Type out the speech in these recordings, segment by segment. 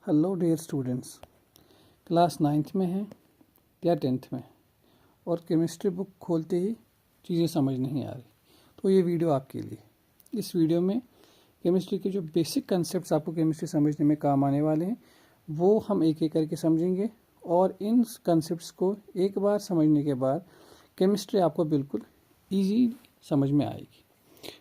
Hello dear students, class 9th में हैं या 10th में और केमिस्ट्री बुक खोलते ही चीज़ें समझ नहीं आ रही, तो ये वीडियो आपके लिए। इस वीडियो में केमिस्ट्री के जो बेसिक कंसेप्ट्स आपको केमिस्ट्री समझने में काम आने वाले हैं वो हम एक एक करके समझेंगे और इन कंसेप्ट्स को एक बार समझने के बाद केमिस्ट्री आपको बिल्कुल ईजी समझ में आएगी।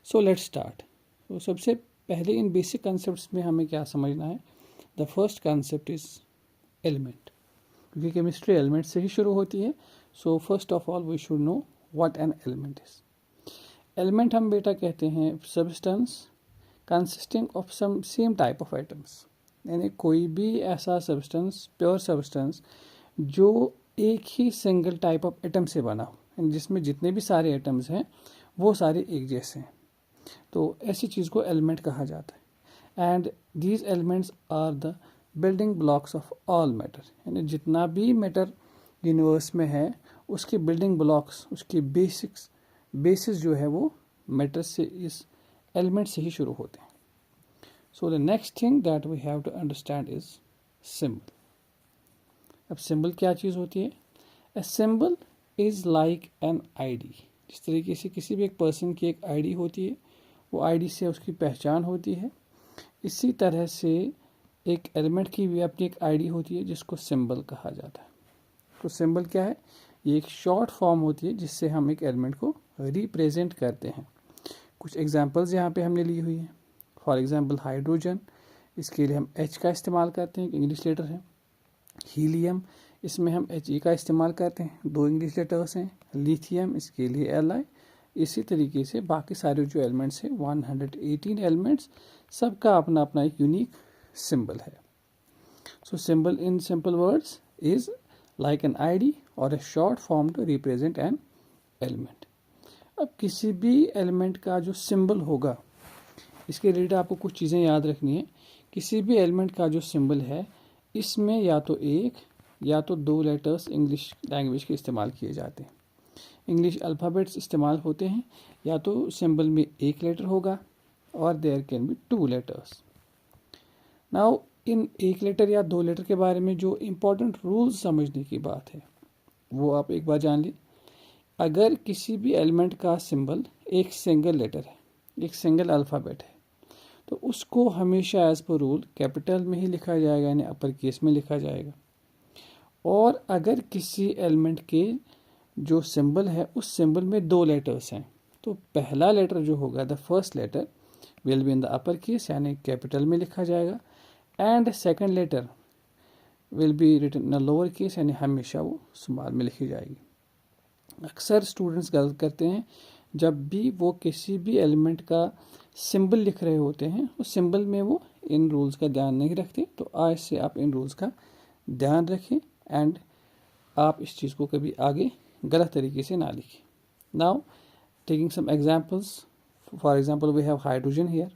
So let's start. तो सबसे पहले इन बेसिक कंसेप्ट्स में हमें क्या समझना है। The first concept is element, क्योंकि केमिस्ट्री एलिमेंट से ही शुरू होती है। So first of all we should know what an element is. एलिमेंट हम बेटा कहते हैं substance consisting of some same type of atoms, यानी कोई भी ऐसा सब्सटेंस, प्योर सब्सटेंस जो एक ही सिंगल टाइप ऑफ एटम से बना हो, जिसमें जितने भी सारे एटम्स हैं वो सारे एक जैसे हैं, तो ऐसी चीज़ को एलिमेंट कहा जाता है। And these elements are the building blocks of all matter, यानी जितना भी मैटर यूनिवर्स में है उसकी बिल्डिंग ब्लॉक्स, उसकी बेसिस जो है वो मैटर से, इस एलिमेंट से ही शुरू होते हैं। So the next thing that we have to understand is symbol. अब सिंबल क्या चीज़ होती है? A symbol is like an ID. जिस तरीके से किसी भी एक पर्सन की एक आईडी होती है, वो आईडी से उसकी पहचान होती है, इसी तरह से एक एलिमेंट की भी अपनी एक आईडी होती है जिसको सिंबल कहा जाता है। तो सिंबल क्या है? ये एक शॉर्ट फॉर्म होती है जिससे हम एक एलिमेंट को रिप्रेजेंट करते हैं। कुछ एग्जांपल्स यहाँ पे हमने ली हुई हैं। फॉर एग्जांपल हाइड्रोजन, इसके लिए हम H का इस्तेमाल करते हैं, इंग्लिश लेटर है। हीलियम, इसमें हम He का इस्तेमाल करते हैं, 2 इंग्लिश लेटर्स हैं। लिथियम, इसके लिए Li। इसी तरीके से बाकी सारे जो एलिमेंट्स हैं 118 एलिमेंट्स, सबका अपना अपना एक यूनिक सिंबल है। So symbol in simple words is like an ID और a short form to represent an element. अब किसी भी एलिमेंट का जो सिंबल होगा, इसके रिलेटेड आपको कुछ चीज़ें याद रखनी है। किसी भी एलिमेंट का जो सिंबल है, इसमें या तो 1 या तो 2 लेटर्स इंग्लिश लैंग्वेज के इस्तेमाल किए जाते हैं। इंग्लिश अल्फ़ाबेट्स इस्तेमाल होते हैं, या तो सिंबल में 1 लेटर होगा और there can be 2 letters. Now in 1 letter या 2 लेटर के बारे में जो इम्पोर्टेंट रूल्स समझने की बात है वो आप एक बार जान ली। अगर किसी भी एलिमेंट का सिंबल एक सिंगल लेटर है, एक सिंगल अल्फ़ाबेट है, तो उसको हमेशा एज पर रूल कैपिटल में ही लिखा जाएगा, यानी अपर केस में लिखा जाएगा। और अगर किसी एलिमेंट के जो सिंबल है उस सिंबल में 2 लेटर्स हैं, तो पहला लेटर जो होगा, the first letter will be in the upper case, यानी कैपिटल में लिखा जाएगा। And second letter will be written in lower case, यानी हमेशा वो स्मॉल में लिखी जाएगी। अक्सर स्टूडेंट्स गलत करते हैं, जब भी वो किसी भी एलिमेंट का सिंबल लिख रहे होते हैं उस सिंबल में वो इन रूल्स का ध्यान नहीं रखते। तो आज से आप इन रूल्स का ध्यान रखें एंड आप इस चीज़ को कभी आगे गलत तरीके से ना लिखें। Now taking some examples, for example we have hydrogen here.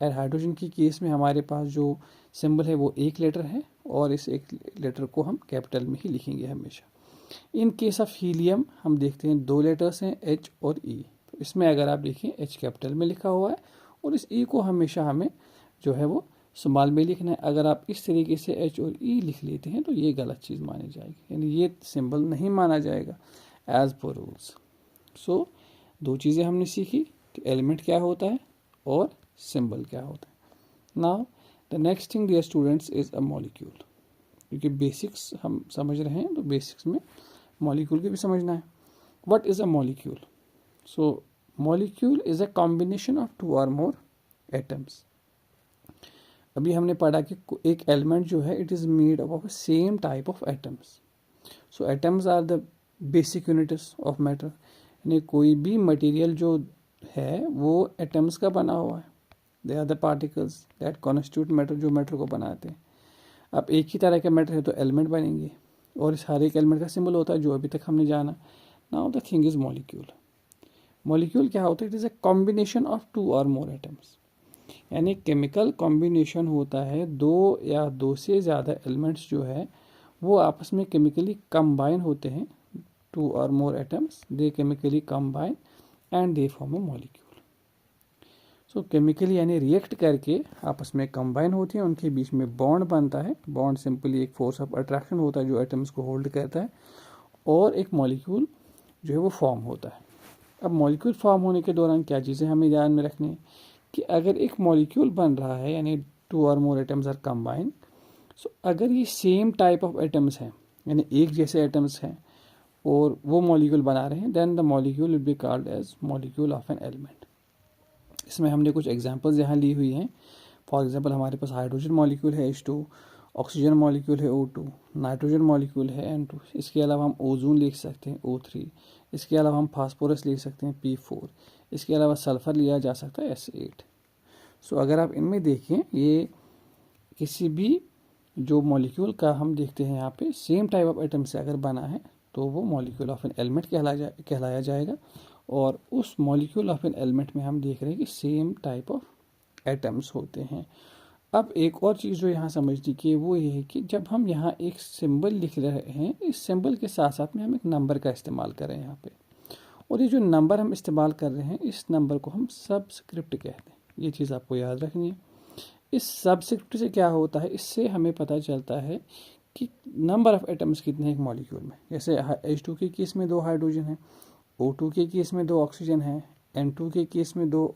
And hydrogen की केस में हमारे पास जो सिंबल है वो 1 लेटर है और इस 1 लेटर को हम कैपिटल में ही लिखेंगे हमेशा। इन केस ऑफ हीलियम हम देखते हैं 2 लेटर्स हैं, H और E। तो इसमें अगर आप देखें H कैपिटल में लिखा हुआ है और इस E को हमेशा हमें जो है वो स्मॉल में लिखना है। अगर आप इस तरीके से H और E लिख लेते हैं तो ये गलत चीज़ मानी जाएगी, यानी ये सिंबल नहीं माना जाएगा एज पर रूल्स। सो 2 चीज़ें हमने सीखी कि एलिमेंट क्या होता है और सिंबल क्या होता है। Now the next thing dear students is a molecule. क्योंकि बेसिक्स हम समझ रहे हैं तो बेसिक्स में मॉलिक्यूल की भी समझना है। What is a molecule? So molecule is a combination of 2 और मोर एटम्स। अभी हमने पढ़ा कि एक एलिमेंट जो है it is made of same type of atoms. So atoms are the basic units of matter, यानी कोई भी मटेरियल जो है वो एटम्स का बना हुआ है। They are the particles that constitute matter, जो मैटर को बनाते हैं। अब एक ही तरह के मैटर है तो एलिमेंट बनेंगे और इस हर एक एलिमेंट का सिंबल होता है जो अभी तक हमने जाना। Now the thing is molecule. Molecule क्या होता है? It is a combination of 2 और मोर एटम्स, यानी केमिकल कॉम्बिनेशन होता है 2 या 2 से ज़्यादा एलिमेंट्स जो है वो आपस में केमिकली कंबाइन होते हैं। 2 और मोर atoms they chemically combine and they form a molecule. So chemically यानी रिएक्ट करके आपस में कंबाइन होती हैं, उनके बीच में बॉन्ड बनता है। बॉन्ड सिंपली एक फोर्स ऑफ अट्रैक्शन होता है जो एटम्स को होल्ड करता है, और एक मॉलिक्यूल जो है वो फॉर्म होता है। अब मॉलिक्यूल फॉर्म होने के दौरान क्या चीज़ें हमें ध्यान में रखनी है कि अगर एक मॉलिक्यूल बन रहा है यानी 2 और मोर एटम्स आर कंबाइन, सो अगर ये सेम टाइप ऑफ एटम्स हैं यानी एक जैसे एटम्स हैं और वो मॉलिक्यूल बना रहे हैं, then the molecule will be called as molecule of an element. इसमें हमने कुछ एग्जांपल्स यहाँ ली हुई हैं। फॉर एग्जांपल हमारे पास हाइड्रोजन मॉलिक्यूल है H2, ऑक्सीजन मॉलिक्यूल है O2, नाइट्रोजन मॉलिक्यूल है N2, इसके अलावा हम ओजोन लिख सकते हैं O3, इसके अलावा हम फास्फोरस लिख सकते हैं P4, इसके अलावा सल्फर लिया जा सकता है S8। सो अगर आप इनमें देखें, ये किसी भी जो मॉलिक्यूल का हम देखते हैं यहाँ पे सेम टाइप ऑफ एटम से अगर बना है तो वो मॉलिक्यूल ऑफ एन एलिमेंट कहलाया जाएगा। और उस मॉलिक्यूल ऑफ एन एलिमेंट में हम देख रहे हैं कि सेम टाइप ऑफ एटम्स होते हैं। अब एक और चीज़ जो यहाँ समझने की है वो ये है कि जब हम यहाँ एक सिंबल लिख रहे हैं, इस सिंबल के साथ साथ में हम एक नंबर का इस्तेमाल कर रहे हैं यहाँ पे, और ये जो नंबर हम इस्तेमाल कर रहे हैं इस नंबर को हम सबस्क्रिप्ट कहते हैं। ये चीज़ आपको याद रखनी है। इस सबस्क्रिप्ट से क्या होता है, इससे हमें पता चलता है कि नंबर ऑफ एटम्स कितने हैं एक मॉलिक्यूल में। जैसे H2 के केस में 2 हाइड्रोजन हैं, O2 के केस में 2 ऑक्सीजन है, N2 के केस में 2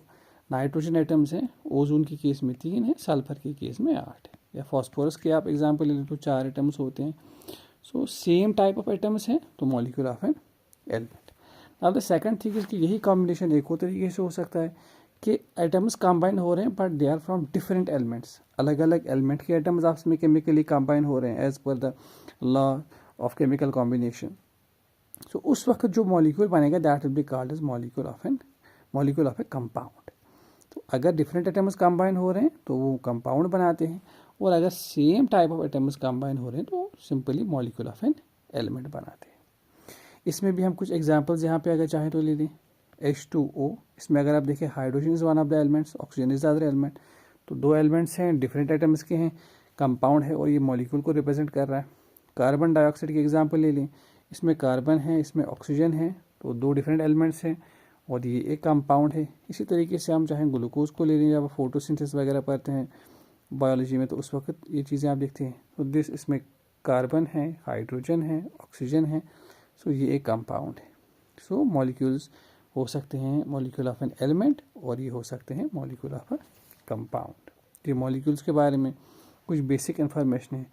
नाइट्रोजन एटम्स हैं, ओजोन के केस में 3 है, सल्फर के केस में 8 है। या फॉस्फोरस के आप एग्जांपल ले लें तो 4 एटम्स होते हैं। So same type of atoms हैं तो मॉलिक्यूल ऑफ एन एलिमेंट। अब द सेकंड थिंग इज कि यही कॉम्बिनेशन एक और तरीके से हो सकता है कि एटम्स कंबाइन हो रहे हैं but they are from different elements. अलग अलग एलिमेंट के एटम्स आपस में केमिकली कंबाइन हो रहे हैं as per the law of chemical combination. So उस वक्त जो मॉलिक्यूल बनेगा that will be called as molecule of a compound. तो अगर डिफरेंट एटम्स कंबाइन हो रहे हैं तो वो कंपाउंड बनाते हैं, और अगर same type of atoms combine हो रहे हैं तो simply molecule of an element बनाते हैं। इसमें भी हम कुछ एग्जांपल्स यहाँ पे अगर चाहें तो ले लें। H2O, इसमें अगर आप देखें hydrogen is one of the elements, oxygen is the other element. तो 2 एलिमेंट्स हैं, डिफरेंट एटम्स के हैं, कंपाउंड है और ये मॉलिक्यूल को रिप्रेजेंट कर रहा है। कार्बन डाइऑक्साइड की एग्जांपल ले लें, इसमें कार्बन है, इसमें ऑक्सीजन है, तो 2 डिफरेंट एलिमेंट्स हैं और ये एक कंपाउंड है। इसी तरीके से हम चाहें ग्लूकोज को ले लें, जब फोटोसिंथेसिस वगैरह पढ़ते हैं बायोलॉजी में तो उस वक्त ये चीज़ें आप देखते हैं। तो इसमें कार्बन है, हाइड्रोजन है, ऑक्सीजन है, सो ये एक कंपाउंड है। सो मॉलिक्यूल्स हो सकते हैं मॉलिक्यूल ऑफ एन एलिमेंट और ये हो सकते हैं मॉलिक्यूल ऑफ अ कंपाउंड। ये मॉलिक्यूल्स के बारे में कुछ बेसिक इन्फॉर्मेशन है।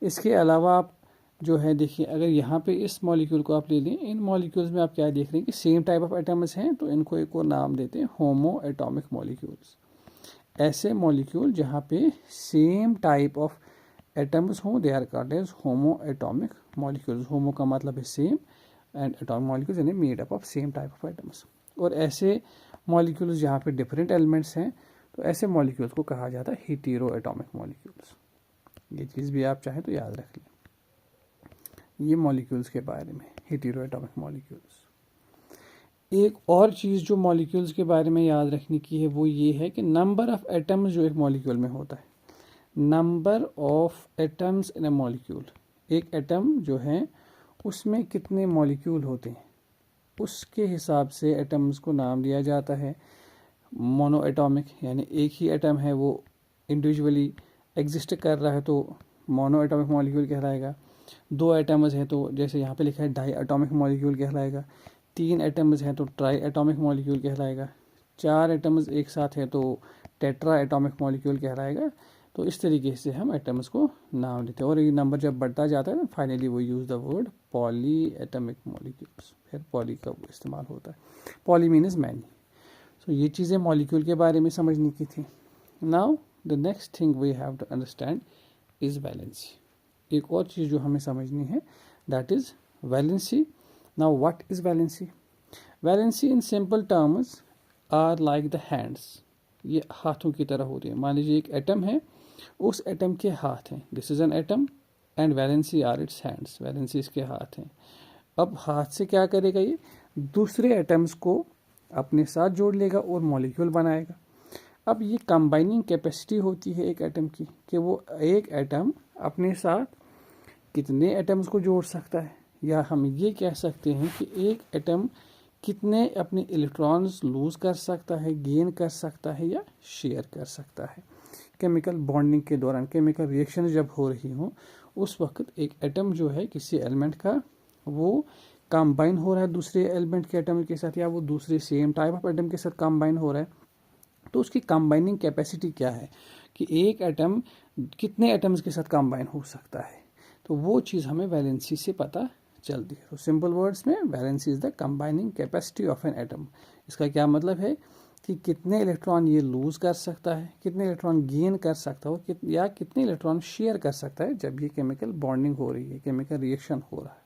इसके अलावा आप जो है देखिए, अगर यहाँ पे इस मॉलिक्यूल को आप ले लें, इन मॉलिक्यूल्स में आप क्या देख रहे हैं कि सेम टाइप ऑफ एटम्स हैं तो इनको एक और नाम देते हैं होमो एटॉमिक मॉलिक्यूल्स। ऐसे मॉलिक्यूल जहाँ पे सेम टाइप ऑफ एटम्स हों they are called as homoatomic molecules. Homo का मतलब है सेम एंड एटॉमिक मॉलिक्यूल्स यानी made up of same type of atoms. और ऐसे मॉलिक्यूल्स जहाँ पे डिफरेंट एलिमेंट्स हैं तो ऐसे मॉलिक्यूल्स को कहा जाता है हेटेरो एटॉमिक मॉलिक्यूल्स। ये चीज़ भी आप चाहें तो याद रख लें, ये मॉलिक्यूल्स के बारे में, हेटेरो एटॉमिक मॉलिक्यूल्स। एक और चीज़ जो मॉलिक्यूल्स के बारे में याद रखने की है वो ये है कि नंबर ऑफ एटम्स जो एक मॉलिक्यूल में होता है, number of atoms in A molecule, एक एटम जो है उसमें कितने मॉलिक्यूल होते हैं उसके हिसाब से एटम्स को नाम दिया जाता है मोनो एटॉमिक। यानी एक ही एटम है वो इंडिविजुअली एग्जिस्ट कर रहा है तो मोनो एटॉमिक मॉलिक्यूल कहलाएगा। 2 एटम्स हैं तो जैसे यहाँ पे लिखा है डाई एटॉमिक मॉलिक्यूल कहलाएगा। 3 एटम्स हैं तो ट्राई एटॉमिक मॉलिक्यूल कहलाएगा। 4 एटम्स एक साथ हैं तो टेट्रा एटॉमिक मॉलिक्यूल कहलाएगा। तो इस तरीके से हम एटम्स को नाम देते हैं और ये नंबर जब बढ़ता जाता है ना फाइनली वो use the word poly atomic molecules, फिर पॉली का इस्तेमाल होता है। Poly means many. सो ये चीज़ें मॉलिक्यूल के बारे में समझने की थी। Now the next thing we have to understand is valency. एक और चीज़ जो हमें समझनी है that is valency. Now what is valency? Valency in simple terms are like the hands. ये हाथों की तरह होती है। मान लीजिए एक एटम है, उस एटम के हाथ हैं, this is an atom and valency are its hands, valency इसके हाथ हैं। अब हाथ से क्या करेगा, ये दूसरे एटम्स को अपने साथ जोड़ लेगा और मॉलिक्यूल बनाएगा। अब ये कंबाइनिंग कैपेसिटी होती है एक एटम की कि वो एक एटम अपने साथ कितने एटम्स को जोड़ सकता है, या हम ये कह सकते हैं कि एक एटम कितने अपने इलेक्ट्रॉन्स लूज़ कर सकता है, गेन कर सकता है या शेयर कर सकता है। केमिकल बॉन्डिंग के दौरान, केमिकल रिएक्शन जब हो रही हो उस वक्त एक एटम जो है किसी एलिमेंट का वो कंबाइन हो रहा है दूसरे एलिमेंट के एटम के साथ, या वो दूसरे सेम टाइप ऑफ एटम के साथ कंबाइन हो रहा है, तो उसकी कंबाइनिंग कैपेसिटी क्या है कि एक एटम कितने एटम्स के साथ कंबाइन हो सकता है। तो वो चीज़ हमें वैलेंसी से पता चलती है। तो सिंपल वर्ड्स में valency is the combining capacity of an atom. इसका क्या मतलब है कि कितने इलेक्ट्रॉन ये लूज कर सकता है, कितने इलेक्ट्रॉन गेन कर सकता है, या कितने इलेक्ट्रॉन शेयर कर सकता है जब ये केमिकल बॉन्डिंग हो रही है, केमिकल रिएक्शन हो रहा है।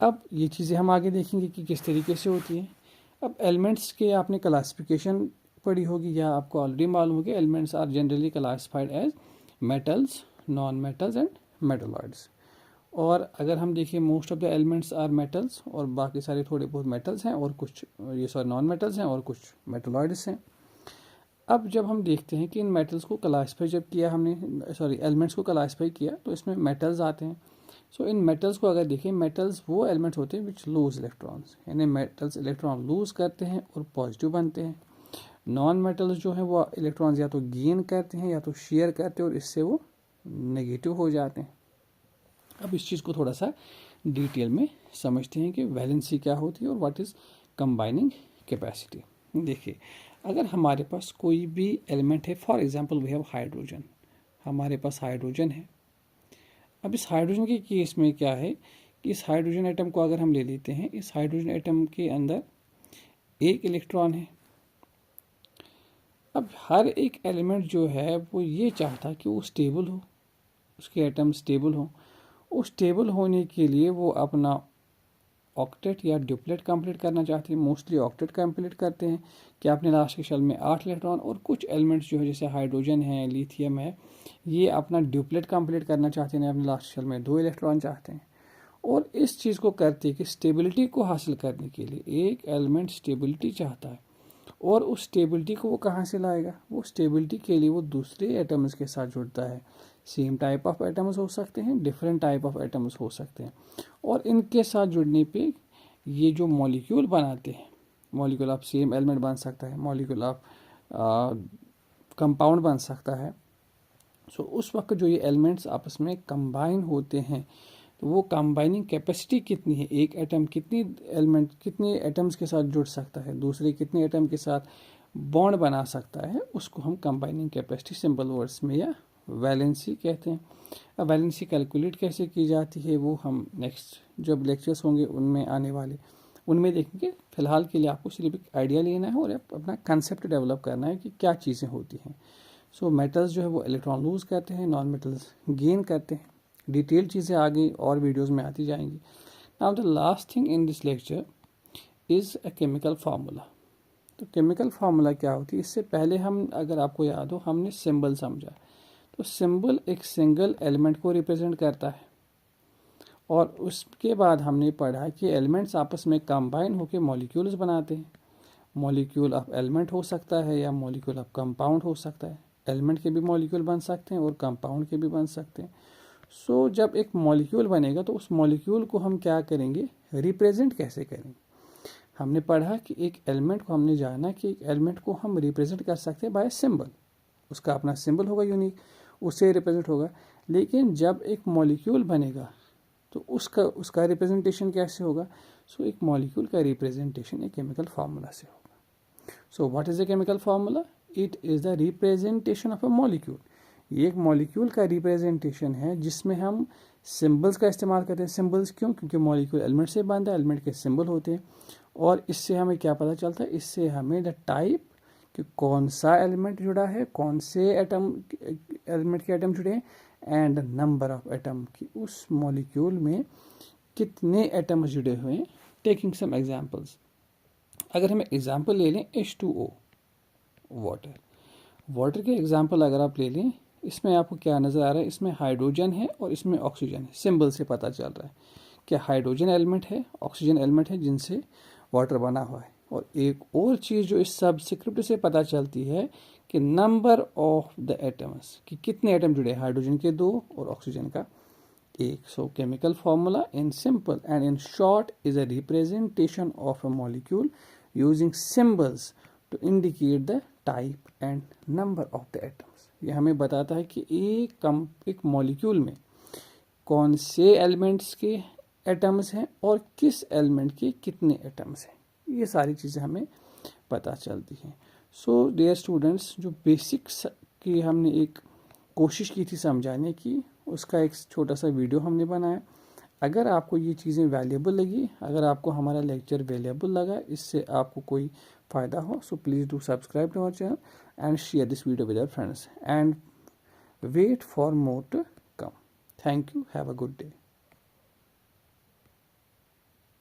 अब ये चीज़ें हम आगे देखेंगे कि किस तरीके से होती हैं। अब एलिमेंट्स के आपने क्लासिफिकेशन पढ़ी होगी या आपको ऑलरेडी मालूम होगी, elements are generally classified as metals, non metals and metalloids. और अगर हम देखें most of the elements are metals और बाकी सारे थोड़े बहुत मेटल्स हैं और कुछ नॉन मेटल्स हैं और कुछ मेटलॉइड्स हैं। अब जब हम देखते हैं कि इन मेटल्स को क्लासीफाई जब किया हमने, एलिमेंट्स को क्लासीफाई किया तो इसमें मेटल्स आते हैं। सो इन मेटल्स को अगर देखें, मेटल्स वो एलिमेंट्स होते हैं विच लूज इलेक्ट्रॉन्स, यानी मेटल्स इलेक्ट्रॉन लूज करते हैं और पॉजिटिव बनते हैं। नॉन मेटल्स जो हैं वो इलेक्ट्रॉन्स या तो गेन करते हैं या तो शेयर करते हैं और इससे वो नेगेटिव हो जाते हैं। अब इस चीज़ को थोड़ा सा डिटेल में समझते हैं कि वैलेंसी क्या होती है और व्हाट इज़ कंबाइनिंग कैपेसिटी। देखिए, अगर हमारे पास कोई भी एलिमेंट है, for example we have hydrogen, हमारे पास हाइड्रोजन है। अब इस हाइड्रोजन के केस में क्या है कि इस हाइड्रोजन एटम को अगर हम ले लेते हैं, इस हाइड्रोजन एटम के अंदर एक इलेक्ट्रॉन है। अब हर एक एलिमेंट जो है वो ये चाहता कि वो स्टेबल हो, उसके एटम स्टेबल हो। उस स्टेबल होने के लिए वो अपना ऑक्टेट या ड्यूप्लेट कंप्लीट करना चाहते हैं। मोस्टली ऑक्टेट कंप्लीट करते हैं कि अपने लास्ट के शेल में 8 इलेक्ट्रॉन, और कुछ एलिमेंट्स जो है जैसे हाइड्रोजन है, लिथियम है, ये अपना ड्यूप्लेट कंप्लीट करना चाहते हैं, अपने लास्ट शेल में 2 इलेक्ट्रॉन चाहते हैं। और इस चीज़ को करते कि स्टेबिलिटी को हासिल करने के लिए एक एलिमेंट स्टेबिलिटी चाहता है, और उस स्टेबिलिटी को वो कहाँ से लाएगा, वो स्टेबिलिटी के लिए वो दूसरे एटम्स के साथ जुड़ता है। सेम टाइप ऑफ एटम्स हो सकते हैं, डिफरेंट टाइप ऑफ एटम्स हो सकते हैं, और इनके साथ जुड़ने पे ये जो मॉलिक्यूल बनाते हैं, मॉलिक्यूल ऑफ सेम एलिमेंट बन सकता है, मॉलिक्यूल ऑफ कंपाउंड बन सकता है। सो उस वक्त जो ये एलिमेंट्स आपस में कंबाइन होते हैं तो वो कंबाइनिंग कैपेसिटी कितनी है, एक एटम कितने एटम्स के साथ जुड़ सकता है, दूसरे कितने एटम के साथ बॉन्ड बना सकता है, उसको हम कंबाइनिंग कैपेसिटी सिंपल वर्ड्स में या वैलेंसी कहते हैं। अब वैलेंसी कैलकुलेट कैसे की जाती है वो हम नेक्स्ट जब लेक्चर्स होंगे उनमें आने वाले उनमें देखेंगे। फिलहाल के लिए आपको सिर्फ एक आइडिया लेना है और अपना कंसेप्ट डेवलप करना है कि क्या चीज़ें होती हैं। सो मेटल्स जो है वो इलेक्ट्रॉन लूज करते हैं, नॉन मेटल्स गेन करते हैं। डिटेल चीज़ें आगे और वीडियोज़ में आती जाएंगी। Now the last thing in this lecture is a chemical formula. तो केमिकल फार्मूला क्या होती है, इससे पहले हम, अगर आपको याद हो, हमने सिंबल समझा। तो सिंबल एक सिंगल एलिमेंट को रिप्रेजेंट करता है, और उसके बाद हमने पढ़ा कि एलिमेंट्स आपस में कंबाइन होकर मॉलिक्यूल्स बनाते हैं। मॉलिक्यूल ऑफ एलिमेंट हो सकता है या मॉलिक्यूल ऑफ कंपाउंड हो सकता है। एलिमेंट के भी मॉलिक्यूल बन सकते हैं और कंपाउंड के भी बन सकते हैं। सो जब एक मॉलिक्यूल बनेगा तो उस मॉलिक्यूल को हम क्या करेंगे, रिप्रेजेंट कैसे करेंगे। हमने पढ़ा कि एक एलिमेंट को, हमने जाना कि एक एलिमेंट को हम रिप्रेजेंट कर सकते हैं बाय सिंबल। उसका अपना सिंबल होगा यूनिक, उससे रिप्रेजेंट होगा। लेकिन जब एक मॉलिक्यूल बनेगा तो उसका रिप्रेजेंटेशन कैसे होगा। सो एक मॉलिक्यूल का रिप्रेजेंटेशन एक केमिकल फार्मूला से होगा। So what is a chemical formula, it is the representation of a molecule. ये एक मॉलिक्यूल का रिप्रेजेंटेशन है जिसमें हम सिंबल्स का इस्तेमाल करते हैं। सिंबल्स क्यों, क्योंकि मॉलिक्यूल एलिमेंट से बंधा है, एलिमेंट के सिंबल होते हैं। और इससे हमें क्या पता चलता है, इससे हमें द टाइप कि कौन सा एलिमेंट जुड़ा है, कौन से एलिमेंट के एटम जुड़े हैं, एंड नंबर ऑफ एटम की उस मॉलिक्यूल में कितने एटम्स जुड़े हुए हैं। टेकिंग सम एग्जांपल्स, अगर हम एग्जांपल ले लें H2O, वाटर के एग्जांपल अगर आप ले लें, इसमें आपको क्या नज़र आ रहा है, इसमें हाइड्रोजन है और इसमें ऑक्सीजन है। सिंबल से पता चल रहा है कि हाइड्रोजन एलिमेंट है, ऑक्सीजन एलिमेंट है जिनसे वाटर बना हुआ है। और एक और चीज़ जो इस सबस्क्रिप्ट से पता चलती है कि नंबर ऑफ द एटम्स, कि कितने एटम जुड़े हैं। हाइड्रोजन के 2 और ऑक्सीजन का एक. So chemical formula in simple and in short is a representation of a molecule using symbols to indicate the type and number of the atoms. ये हमें बताता है कि एक मॉलिक्यूल में कौन से एलिमेंट्स के एटम्स हैं और किस एलिमेंट के कितने एटम्स हैं, ये सारी चीज़ें हमें पता चलती हैं. सो डियर स्टूडेंट्स, जो बेसिक्स की हमने एक कोशिश की थी समझाने की, उसका एक छोटा सा वीडियो हमने बनाया. अगर आपको ये चीज़ें वैल्यूएबल लगी, अगर आपको हमारा लेक्चर वैल्यूएबल लगा, इससे आपको कोई फ़ायदा हो, so please do subscribe to our channel and share this video with our friends and wait for more to come. Thank you. Have a good day.